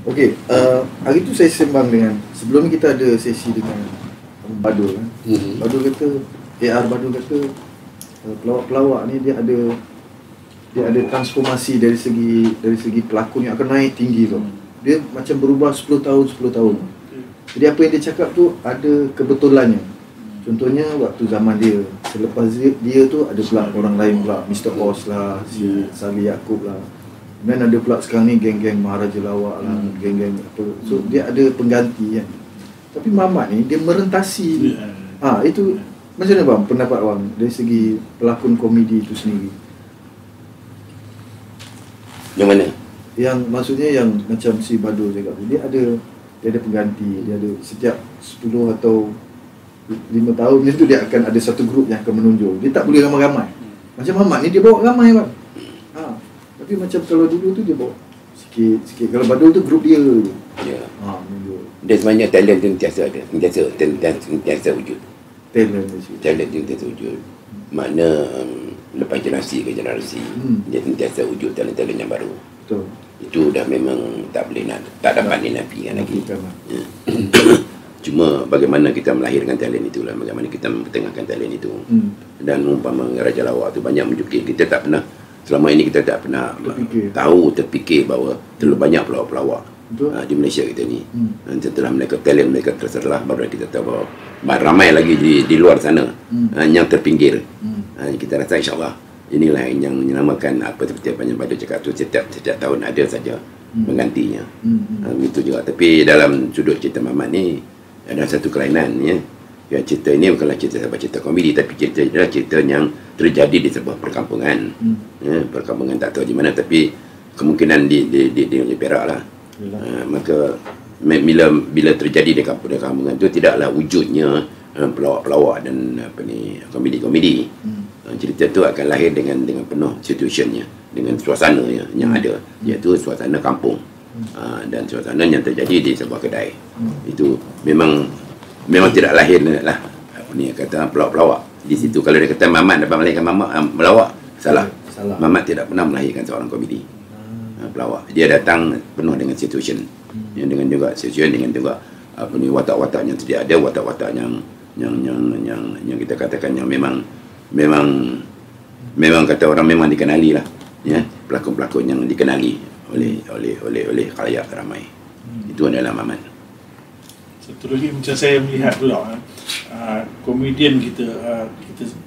Okey, hari tu saya sembang dengan, sebelum ni kita ada sesi dengan Badul kan. Badul kata, AR Badul kata pelawak-pelawak ni dia ada transformasi dari segi pelakon yang akan naik tinggi tu. Dia macam berubah 10 tahun. Jadi apa yang dia cakap tu ada kebetulannya. Contohnya waktu zaman dia, selepas dia tu ada pula orang lain pula, Mr. Oz lah, si Salih Yaakob lah. Dan ada pula sekarang ni geng-geng Maharaja Lawak lah, geng-geng apa. So dia ada pengganti kan. Tapi Mamat ni dia merentasi. Itu macam mana bang pendapat bang dari segi pelakon komedi itu sendiri? Yang mana? Yang maksudnya yang macam si Badul cakap, dia ada pengganti, dia ada setiap 10 atau 5 tahun macam tu dia akan ada satu grup yang akan menonjol. Dia tak boleh ramai-ramai. Macam Mamat ni dia bawa ramai bang. Tapi macam kalau dulu tu dia bawa sikit. Kalau Badul tu grup dia. Ya. Menonjol. Dia sebenarnya talent tu sentiasa wujud. Talent tu sentiasa wujud. Makna lepas generasi ke generasi dia sentiasa wujud talent-talent yang baru. Betul. Itu dah memang tak dapat dinafikan lagi. Cuma bagaimana kita melahirkan talent itulah, bagaimana kita mempertengahkan talent itu. Dan umpama Raja Lawak tu banyak menjukir, kita tak pernah, selama ini kita tak pernah terfikir bahawa terlalu banyak pelawak-pelawak di Malaysia kita ni. Setelah talent mereka terserah, baru kita tahu bahawa ramai lagi di luar sana yang terpinggir. Kita rasa insyaAllah inilah yang menyelamatkan apa seperti apa yang Badul cakap tu, setiap tahun ada saja menggantinya. Itu juga. Tapi dalam sudut cerita Mamat ni ada satu kelainan ya. Cerita ini bukanlah cerita komedi, tapi cerita yang terjadi di sebuah perkampungan. Perkampungan tak tahu di mana, tapi kemungkinan di Perak lah. Maka bila terjadi di kampungan tu, tidaklah wujudnya pelawak-pelawak dan komedi-komedi. Cerita tu akan lahir dengan penuh situationnya, dengan suasananya yang ada, iaitu suasana kampung. Dan suasana yang terjadi di sebuah kedai. Itu memang tidak lahir lah kata pelawak-pelawak di situ. Kalau dia kata Mamat dapat melahirkan melawak, salah. Mamat tidak pernah melahirkan seorang komedi pelawak. Dia datang penuh dengan situation, dengan juga watak-watak yang tidak ada, watak-watak yang kita katakan yang memang kata orang memang dikenali lah ya, pelakon-pelakon yang dikenali oleh khalayak ramai. Itu adalah Mamat. Satu lagi macam saya melihat pula komedian kita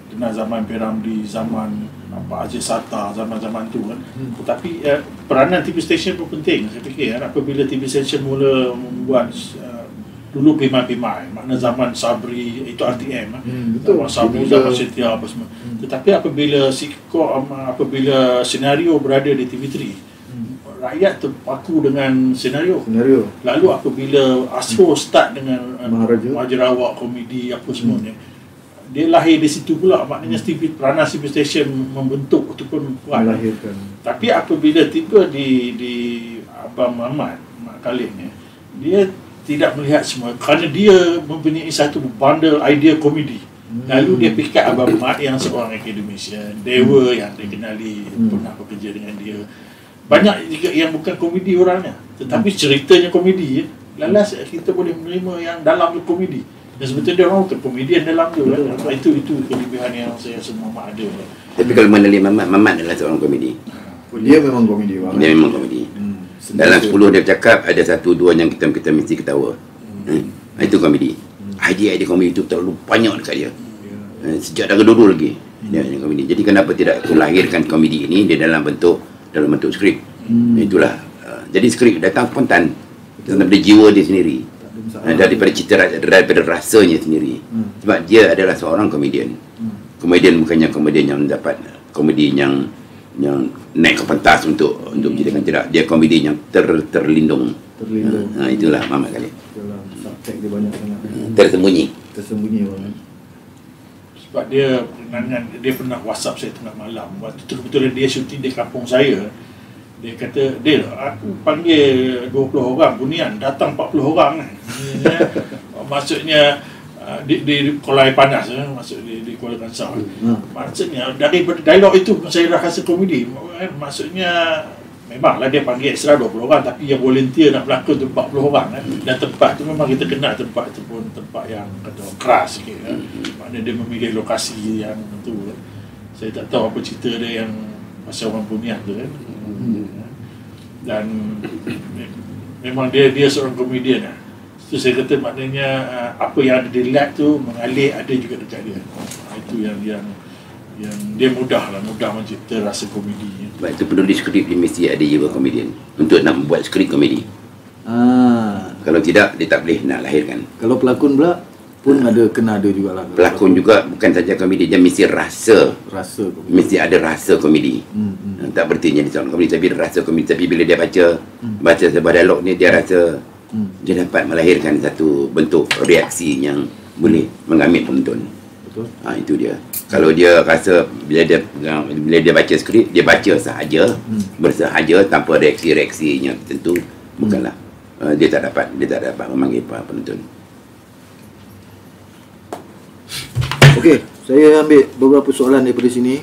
kenal zaman P.Ramlee, zaman Aziz Sartar, zaman-zaman tu kan. Tetapi peranan TV station pun penting saya fikir apabila TV station mula membuat dulu pimai-pimai, makna zaman Sabri itu RTM, zaman Sabri, zaman Setia apa semua. Tetapi apabila apabila senario berada di TV3, rakyat terpaku dengan senario. Lalu apabila Astro start dengan Maharaja Lawak, komedi apa semua ni, dia lahir di situ pula. Maknanya peranan TV station membentuk ataupun kuat. Tapi apabila tiba di Abang Mamat, Mak Khalid ni, dia tidak melihat semua kerana dia mempunyai satu bundle idea komedi. Lalu dia pick up Abang Mat yang seorang academician, Dewa yang dikenali pernah bekerja dengan dia. Banyak juga yang bukan komedi orangnya, tetapi ceritanya komedi. Lalas kita boleh menerima yang dalam tu komedi. Dan sebetulnya dia orang tu komedian dalam tu kan. Itu kelebihan yang saya semua ada. Tapi kalau mengenali Mamat adalah seorang komedi. Dia memang komedi bang. Dia memang komedi. Dalam 10 dia cakap ada 1-2 yang kita mesti ketawa. Itu komedi. Idea komedi itu terlalu banyak dekat dia. Sejak dari dulu lagi dia komedi. Jadi kenapa tidak lahirkan komedi ini dia dalam bentuk skrip. Itulah. Jadi skrip datang spontan daripada jiwa dia sendiri, daripada cita, daripada rasanya sendiri. Sebab dia adalah seorang komedian. Komedian bukannya komedian yang dapat komedi yang naik ke pentas untuk menjadikan, tidak. Dia komedi yang terlindung. Itulah Mamat Khalid. Subjek dia banyak sangat. Tersembunyi orang. Sebab dia pernah WhatsApp saya tengah malam. Waktu tu betul dia syuting di kampung saya. Dia kata, "Dil, aku panggil 20 orang bunian, datang 40 orang." Maksudnya di Kuala Panas, maksud di Kuala Kansar. Maksudnya dari dialog itu saya dah rasa komedi. Maksudnya memanglah dia panggil ekstra 20 orang, tapi yang volunteer nak berlakon tu 40 orang kan. Dan tempat tu memang kita kenal tempat tu pun tempat yang kata orang keras sikit kan. Maknanya dia memilih lokasi yang tu kan. Saya tak tahu apa cerita dia yang pasal orang Bunian tu kan. Dan memang dia seorang komedian lah. So saya kata maknanya apa yang ada di lab tu mengalir ada juga dekat dia. Itu yang dia mudah mencipta rasa komedi. Sebab itu penulis skrip dia mesti ada jiwa komedian untuk nak membuat skrip komedi. Kalau tidak, dia tak boleh nak lahirkan. Kalau pelakon pula pun kena ada jugalah. Pelakon juga bukan saja komedi, dia mesti rasa komedi. Mesti ada rasa komedi. Tak berarti jadi seorang komedi tapi rasa komedi. Tapi bila dia baca sebuah dialog ni, dia rasa dia dapat melahirkan satu bentuk reaksi yang boleh mengambil penonton. Itu dia. Kalau dia rasa bila dia baca skrip, dia baca sahaja, bersahaja tanpa reaksi-reaksinya tertentu, bukanlah dia tak dapat memanggil penonton. Okey, saya ambil beberapa soalan daripada sini.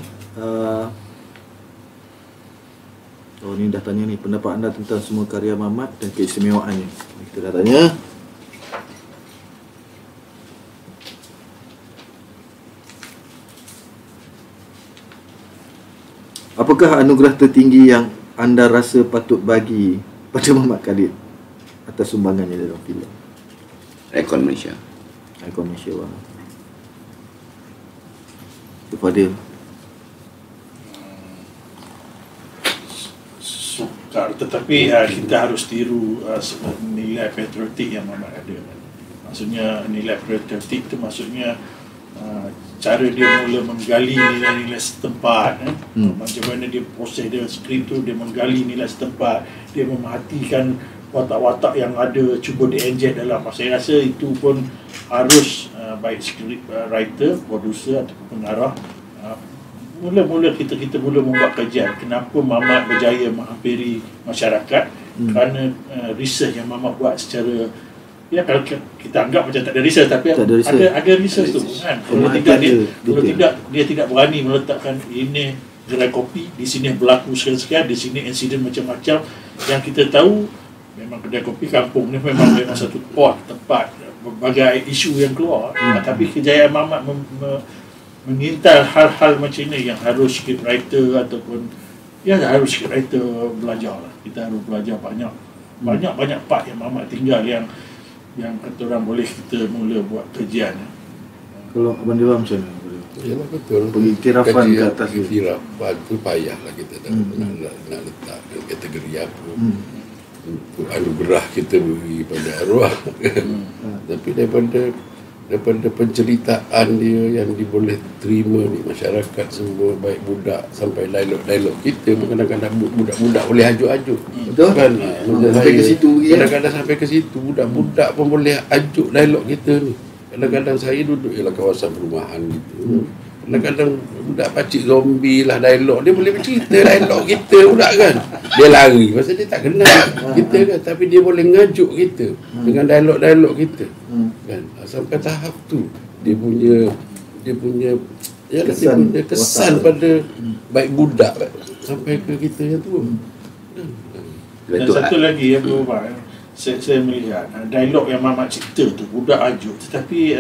Ni dah tanya ni, pendapat anda tentang semua karya Mamat dan keistimewaannya. Kita dah tanya. Apakah anugerah tertinggi yang anda rasa patut bagi pada Mamat Khalid atas sumbangannya dalam filem? Ikon Malaysia. Ikon Malaysia. Kepada sukar, tetapi kita harus tiru nilai patriotik yang Mamat ada. Maksudnya nilai patriotik itu maksudnya cara dia mula menggali nilai-nilai setempat, macam mana dia proses dia skrip tu, dia menggali nilai setempat, dia memerhatikan watak-watak yang ada, cuba di-inject dalam. Saya rasa itu pun harus baik skrip writer, producer ataupun pengarah mula-mula kita mula membuat kajian kenapa Mamat berjaya menghampiri masyarakat, kerana research yang Mamat buat secara, ya kalau kita anggap macam tak ada research, tapi ada research tu kan. Kalau tidak dia tidak berani meletakkan ini gerai kopi, di sini berlaku sekian-sekian, di sini insiden macam-macam. Yang kita tahu memang kedai kopi kampung ni memang satu port tempat berbagai isu yang keluar. Tapi kejayaan Mamat mengintai hal-hal macam ini yang harus script writer ataupun harus script writer belajar lah. Kita harus belajar banyak part yang Mamat tinggal yang kata orang boleh kita mula buat kajian. Kalau Abang Dewa macam mana? Yalah betul. Pengiktirafan ke atas tu. Pengiktirafan tu payahlah kita nak letak kategori apa. Untuk anugerah kita beri pada arwah. Tapi daripada penceritaan dia yang boleh terima di masyarakat semua, baik budak sampai dialog kita, kadang-kadang budak-budak boleh ajuk-ajuk. Betul kan? Sampai ke situ kadang-kadang sampai ke situ budak-budak pun boleh ajuk dialog kita ni. Kadang-kadang saya duduk ialah kawasan perumahan gitu. Kadang-kadang budak pacik zombie lah dialog, dia boleh bercerita dialog kita budak kan. Dia lari pasal dia tak kenal kita kan, tapi dia boleh ngajuk kita dengan dialog-dialog kita. Kan sampai tahap tu dia punya kesan pada baik budak sampai ke kita yang tua. Dan satu lagi yang berubah, saya melihat dialog yang Mamat cerita tu budak ajuk, tetapi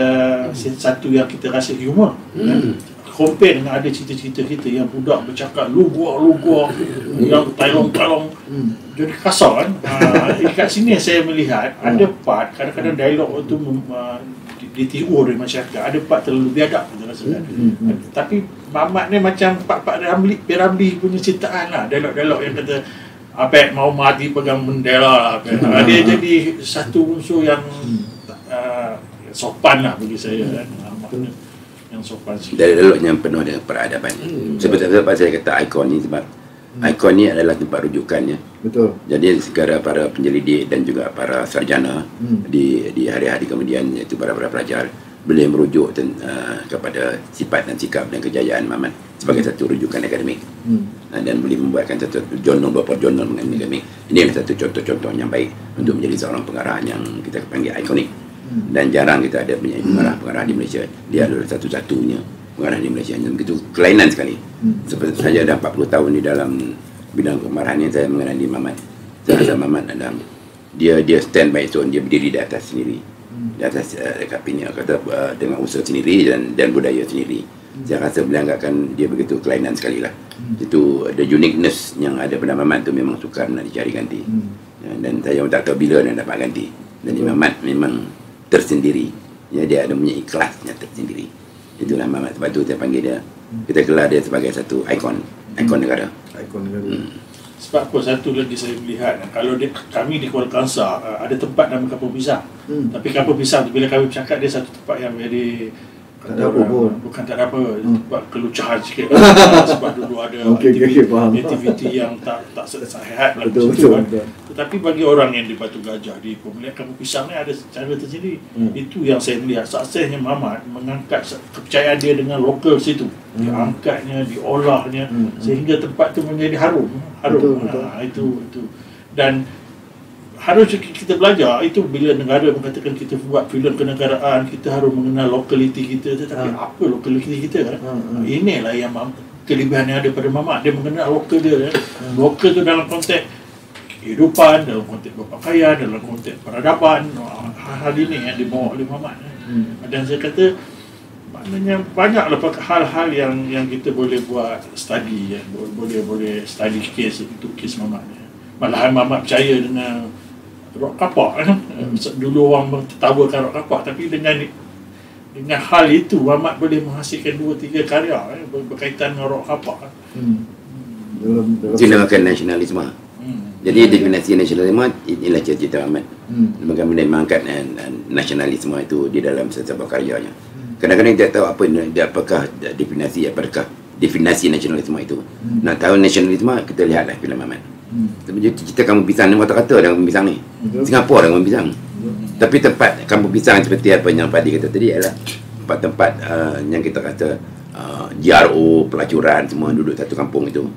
satu yang kita rasa humor. Compare dengan ada cerita-cerita kita yang budak bercakap luguar yang talong-talong jadi kasar kan. Dekat sini saya melihat ada part kadang-kadang dialog tu ditiru oleh masyarakat, ada part terlalu biadab kita rasa kan. Tapi Mamat ni macam part-part Ramli punya ciptaan lah, dialog-dialog yang kata Apek mau mati pegang bendera lah. Dia jadi satu unsur yang sopan lah bagi saya kan. Yang sopan sikit. Dialog yang penuh dengan peradaban. Sebab saya kata ikon ni, sebab ikon ni adalah tempat rujukannya. Betul. Jadi segala para penyelidik dan juga para sarjana di hari-hari kemudian, iaitu para pelajar, boleh merujuk kepada sifat dan sikap dan kejayaan Mamat sebagai satu rujukan akademik. Dan boleh membuatkan satu beberapa jurnal mengenai akademik. Ini adalah satu contoh-contoh yang baik untuk menjadi seorang pengarah yang kita panggil ikonik. Dan jarang kita ada pengarah di Malaysia. Dia adalah satu-satunya pengarah di Malaysia yang begitu kelainan sekali. Seperti saja dah 40 tahun di dalam bidang kemarahan yang saya mengenali Mamat. Saya rasa Mamat adalah dia stand by its own, dia berdiri di atas sendiri, di atas dekat pinya kata dengan usaha sendiri dan budaya sendiri. Saya rasa boleh anggapkan dia begitu kelainan sekali lah. Itu the uniqueness yang ada pada Mamat tu memang sukar nak dicari ganti. Dan saya pun tak tahu bila nak dapat ganti. Dan Mamat memang tersendiri. Ya, dia ada punya ikhlasnya tersendiri. Itulah Mamat. Sebab tu saya panggil dia, kita gelar dia sebagai satu ikon negara. Ikon negara. Sebab apa, satu lagi saya melihat, kalau kami di Kuala Kangsar ada tempat nama Kampung Pisang. Tapi Kampung Pisang tu bila kami bercakap, dia satu tempat yang very tak ada apa pun. Bukan tak ada apa, sebab kelucahan sikit. Sebab dulu ada aktiviti yang tak sihat berlaku situ kan. Tetapi bagi orang yang di Batu Gajah, di pemilihan Kampung Pisang ni ada cara tersendiri. Itu yang saya melihat suksesnya Mamat mengangkat kepercayaan dia dengan lokal situ. Diangkatnya, diolahnya sehingga tempat tu menjadi harum. Itu. Dan harus kita belajar itu bila negara mengatakan kita buat filem kenegaraan, kita harus mengenal lokaliti kita. Tetapi apa lokaliti kita kan? Inilah yang kelebihan yang ada pada Mamat. Dia mengenal lokal dia. Lokal tu dalam konteks kehidupan, dalam konteks berpakaian, dalam konteks peradaban. Hal-hal ini yang dibawa oleh Mamat. Dan saya kata maknanya banyaklah hal-hal yang kita boleh buat study, boleh study case untuk case Mamat. Malahan Mamat percaya dengan rock kapak kan. Dulu orang tertawakan rock kapak, tapi dengan hal itu Mamat boleh menghasilkan 2-3 karya berkaitan dengan rock kapak. Itu dinamakan nasionalisme. Jadi definisi nasionalisme inilah cita-cita Mamat. Bagaimana mengangkat nasionalisme itu di dalam sebuah karyanya. Kadang-kadang dia tahu apakah definisi nasionalisme itu. Nak tahu nasionalisme, kita lihatlah filem Mamat. Kita Kampung Pisang ni kata dalam Kampung Pisang ni. Singapura dalam Kampung Pisang. Tapi tempat Kampung Pisang seperti apa yang Padi kata tadi adalah tempat yang kita kata GRO, pelacuran, semua duduk satu kampung itu.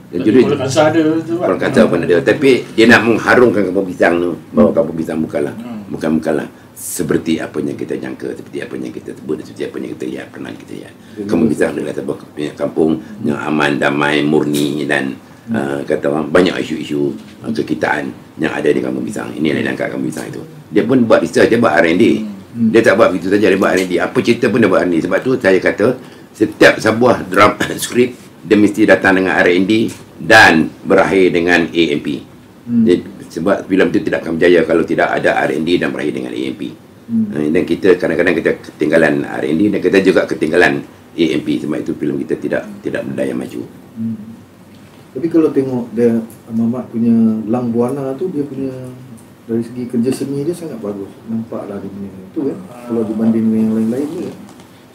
Dan jadi Kuala Kangsar ada tu kan. Kuala Kangsar pun ada. Tapi dia nak mengharumkan Kampung Pisang tu, bahawa Kampung Pisang bukanlah seperti apa yang kita jangka, seperti apa yang kita sebut, seperti apa yang kita lihat, pernah kita lihat. Kampung Pisang adalah sebuah kampung yang aman, damai, murni dan kata orang banyak isu-isu kekitaan yang ada di Kampung Pisang. Ini yang diangkat Kampung Pisang itu. Dia pun buat research, dia buat R&D. Dia tak buat begitu saja, dia buat R&D. Apa cerita pun dia buat R&D. Sebab tu saya kata setiap sebuah drama skrip dia mesti datang dengan R&D dan berakhir dengan AMP. Sebab filem itu tidak akan berjaya kalau tidak ada R&D dan berakhir dengan AMP. Dan kita kadang-kadang kita ketinggalan R&D dan kita juga ketinggalan AMP. Sebab itu filem kita tidak berdaya maju. Tapi kalau tengok dia Mamat punya Lang Buana tu, dia punya dari segi kerja seni dia sangat bagus. Nampaklah dia punya tu kan. Kalau dibanding dengan yang lain-lain tu.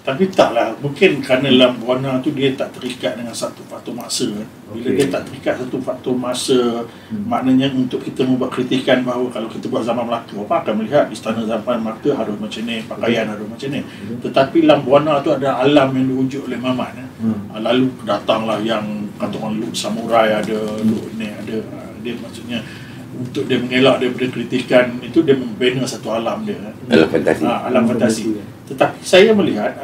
Tapi taklah, mungkin kerana Lang Buana tu dia tak terikat dengan satu faktor masa. Bila dia tak terikat satu faktor masa, maknanya untuk kita membuat kritikan bahawa kalau kita buat zaman Melaka, orang akan melihat istana zaman Melaka harus macam ni, pakaian harus macam ni. Tetapi Lang Buana tu ada alam yang diwujud oleh Mamat. Lalu datanglah yang kata orang look samurai ada, look ni ada. Dia maksudnya untuk dia mengelak daripada kritikan itu, dia membina satu alam dia. Alam fantasi. Alam fantasi. Tetapi saya melihat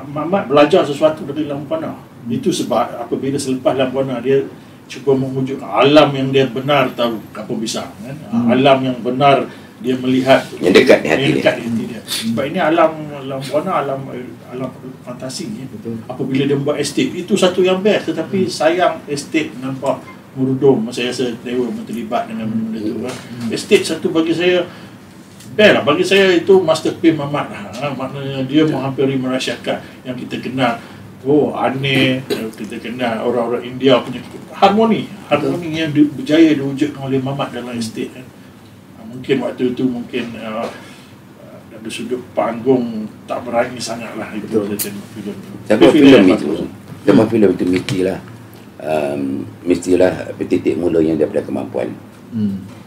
Mamat belajar sesuatu dari Lang Buana. Itu sebab apabila selepas Lang Buana dia cuba mewujudkan alam yang dia benar tahu Kampung Pisang kan. Alam yang benar dia melihat yang dekat di hati dia. Sebab ini alam Buana, alam fantasi. Apabila dia buat estate itu satu yang best, tetapi sayang estate nampak merudum. Saya rasa Dewa pun terlibat dengan benda itu kan. Estate satu bagi saya best lah. Bagi saya itu masterpiece Mamat lah. Maknanya dia menghampiri merahsiakan yang kita kenal. Aneh, kita kenal orang-orang India punya harmoni yang berjaya diwujudkan oleh Mamat dalam estate kan. Mungkin waktu itu dari sudut panggung tak berani sangatlah itu saja filem itu. Tapi filem itu mestilah titik mula yang daripada kemampuan.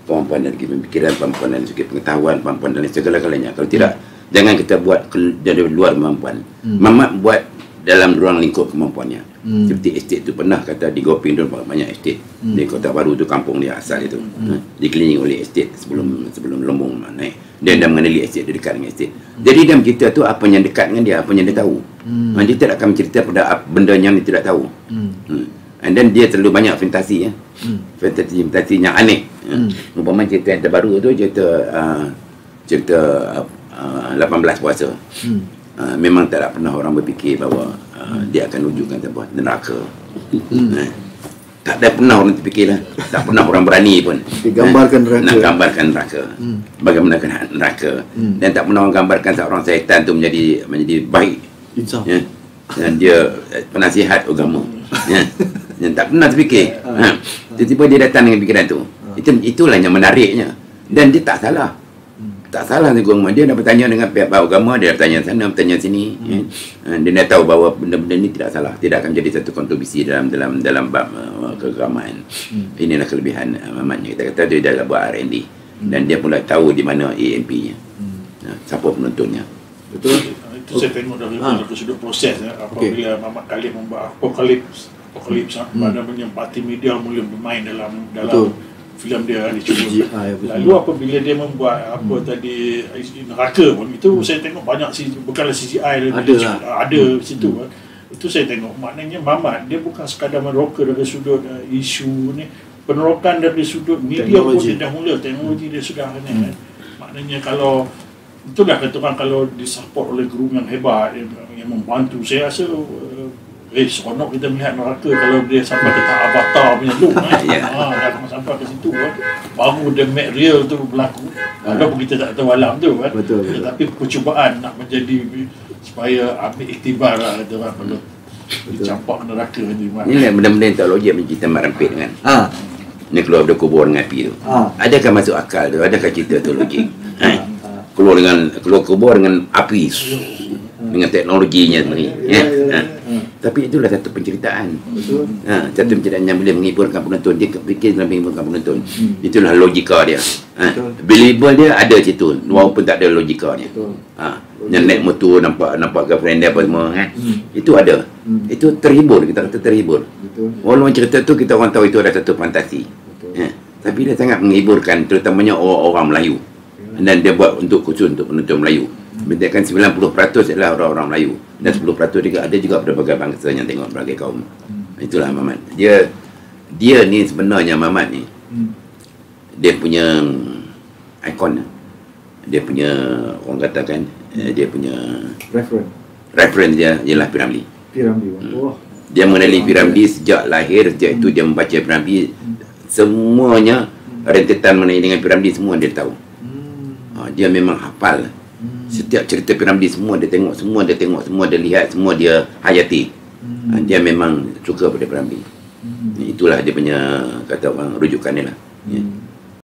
Kemampuan dan pemikiran, kemampuan dan segi pengetahuan, kemampuan dan segala-galanya. Kalau tidak, jangan kita buat dari luar kemampuan. Mamat buat dalam ruang lingkup kemampuannya. Seperti estate tu pernah kata di Goping tu banyak estate. Di Kota Baru tu kampung dia asal itu. Dikelilingi oleh estate sebelum Lombong naik. Dia dah mengenali estate, dia dekat dengan estate. Jadi dia bercerita tu apa yang dekat dengan dia, apa yang dia tahu. Dia tidak akan mencerita pada benda yang dia tidak tahu. And then dia terlalu banyak fantasi ya. Fantasi yang aneh. Umpama cerita yang terbaru tu cerita 18 puasa. Memang tak pernah orang berfikir bahawa dia akan wujudkan sebuah neraka. Tak ada pernah orang terfikir lah. Tak pernah orang berani pun Digambarkan neraka. nak gambarkan neraka. Bagaimana neraka. Dan tak pernah orang gambarkan seorang syaitan tu menjadi baik. Insaf. Ya. Dan dia penasihat agama. Ya. Yang tak pernah terfikir. Tiba-tiba dia datang dengan fikiran tu. Itulah yang menariknya. Dan dia tak salah. Tak salah Tengku Muhammad. Dia dah bertanya dengan pihak agama, dia dah bertanya sana, bertanya sini. Dia dah tahu bahawa benda-benda ni tidak salah. Tidak akan jadi satu kontribusi dalam bab keagamaan. Inilah kelebihan Muhammad. Kita kata dia dah buat R&D. Dan dia pula tahu di mana AMP-nya. Siapa penontonnya. Betul. Itu saya tengok dari sudut proses apabila Muhammad Khalid membuat Apokalips maknanya parti media mula bermain dalam filem dia cuba. Lalu apabila dia membuat apa tadi neraka pun itu saya tengok banyak bukanlah CGI ada situ itu saya tengok maknanya Muhammad dia bukan sekadar meroka dari sudut isu ni, penerokan dari sudut media pun dia dah mula, teknologi dia sudah kan. Maknanya kalau itulah kata orang kalau disupport oleh guru yang hebat yang membantu, saya rasa seronok kita melihat neraka kalau dia sampai ke tahap avatar punya look dah sampai ke situ baru the make real tu berlaku. Walaupun kita tak tahu alam tu kan. Tetapi percubaan nak menjadi supaya ambil iktibar lah kata orang kalau dicampak neraka ni. Ini benda-benda yang teologi yang kita merampit kan. Ni keluar dari kubur dengan api tu. Adakah masuk akal tu? Adakah cerita teologi? Keluar kubur dengan api dengan teknologinya sendiri tapi itulah satu penceritaan. Satu penceritaan yang boleh menghiburkan penonton. Dia fikir dalam menghiburkan penonton. Itulah logika dia. Believable dia ada situ walaupun tak ada logika dia. Yang naik motor nampak girlfriend dia apa semua itu ada. Itu terhibur, kita kata terhibur. Walaupun cerita tu kita orang tahu itu ada satu fantasi. Tapi dia sangat menghiburkan terutamanya orang-orang Melayu. Dan dia buat khusus untuk penonton Melayu. Menjadikan 90% adalah orang-orang Melayu dan 10% juga ada juga berbagai bangsa yang tengok berbagai kaum. Itulah Muhammad. Dia ni sebenarnya Muhammad ni dia punya ikon. Dia punya orang katakan dia punya reference dia ialah Piramli. Dia mengenali Piramli sejak lahir. Sejak itu dia membaca Piramli. Semuanya rentetan mengenai dengan Piramli semua dia tahu. Dia memang hafal. Setiap cerita Piramli semua dia tengok, semua dia lihat, semua dia hayati. Dia memang suka pada Piramli. Itulah dia punya kata orang rujukan dia lah.